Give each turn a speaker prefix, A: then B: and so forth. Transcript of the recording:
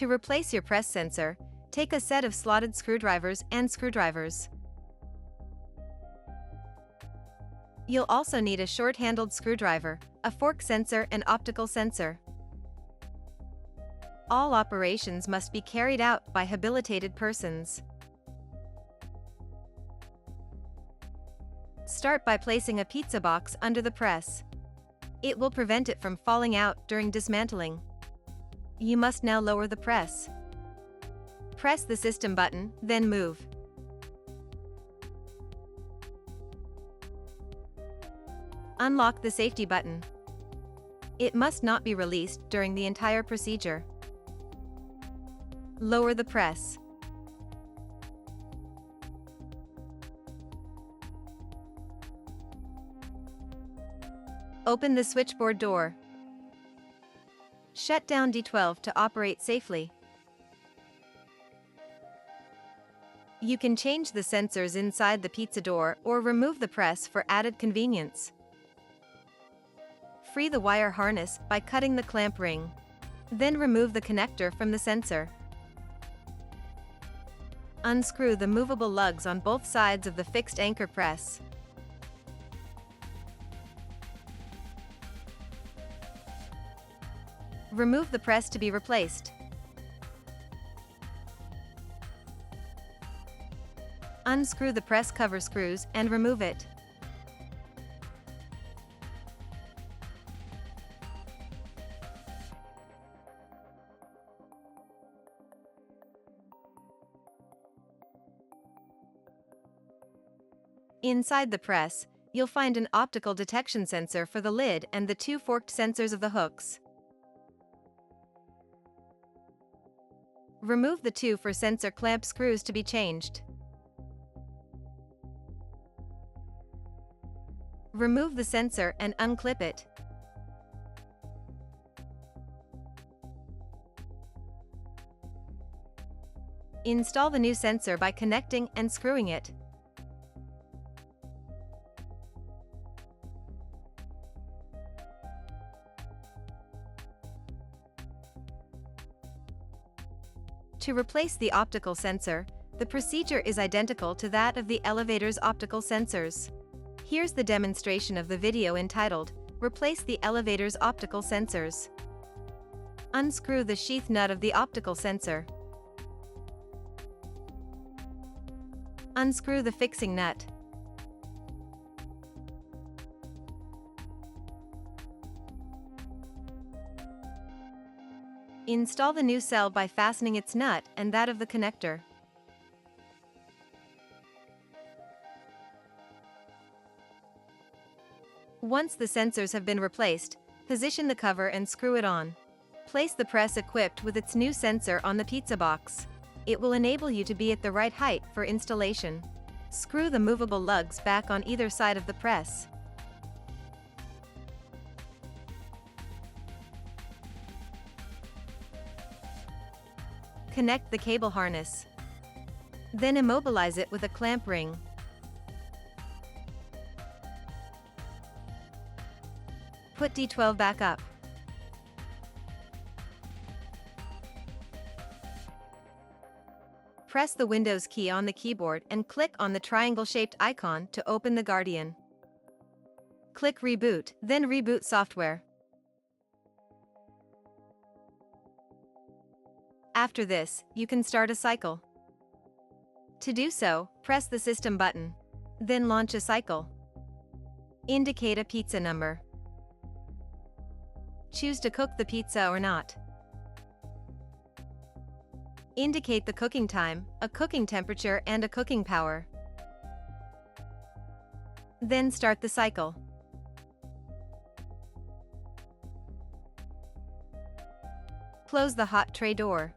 A: To replace your press sensor, take a set of slotted screwdrivers and screwdrivers. You'll also need a short-handled screwdriver, a fork sensor and optical sensor. All operations must be carried out by habilitated persons. Start by placing a pizza box under the press. It will prevent it from falling out during dismantling. You must now lower the press. Press the system button, then move. Unlock the safety button. It must not be released during the entire procedure. Lower the press. Open the switchboard door. Shut down D12 to operate safely. You can change the sensors inside the pizza door or remove the press for added convenience. Free the wire harness by cutting the clamp ring. Then remove the connector from the sensor. Unscrew the movable lugs on both sides of the fixed anchor press. Remove the press to be replaced. Unscrew the press cover screws and remove it. Inside the press, you'll find an optical detection sensor for the lid and the two forked sensors of the hooks. Remove the two for sensor clamp screws to be changed. Remove the sensor and unclip it. Install the new sensor by connecting and screwing it. To replace the optical sensor, the procedure is identical to that of the elevator's optical sensors. Here's the demonstration of the video entitled, "Replace the elevator's optical sensors." Unscrew the sheath nut of the optical sensor. Unscrew the fixing nut. Install the new cell by fastening its nut and that of the connector. Once the sensors have been replaced, position the cover and screw it on. Place the press equipped with its new sensor on the pizza box. It will enable you to be at the right height for installation. Screw the movable lugs back on either side of the press. Connect the cable harness. Then immobilize it with a clamp ring. Put D12 back up. Press the Windows key on the keyboard and click on the triangle-shaped icon to open the Guardian. Click Reboot, then reboot software. After this, you can start a cycle. To do so, press the System button. Then launch a cycle. Indicate a pizza number. Choose to cook the pizza or not. Indicate the cooking time, a cooking temperature and a cooking power. Then start the cycle. Close the hot tray door.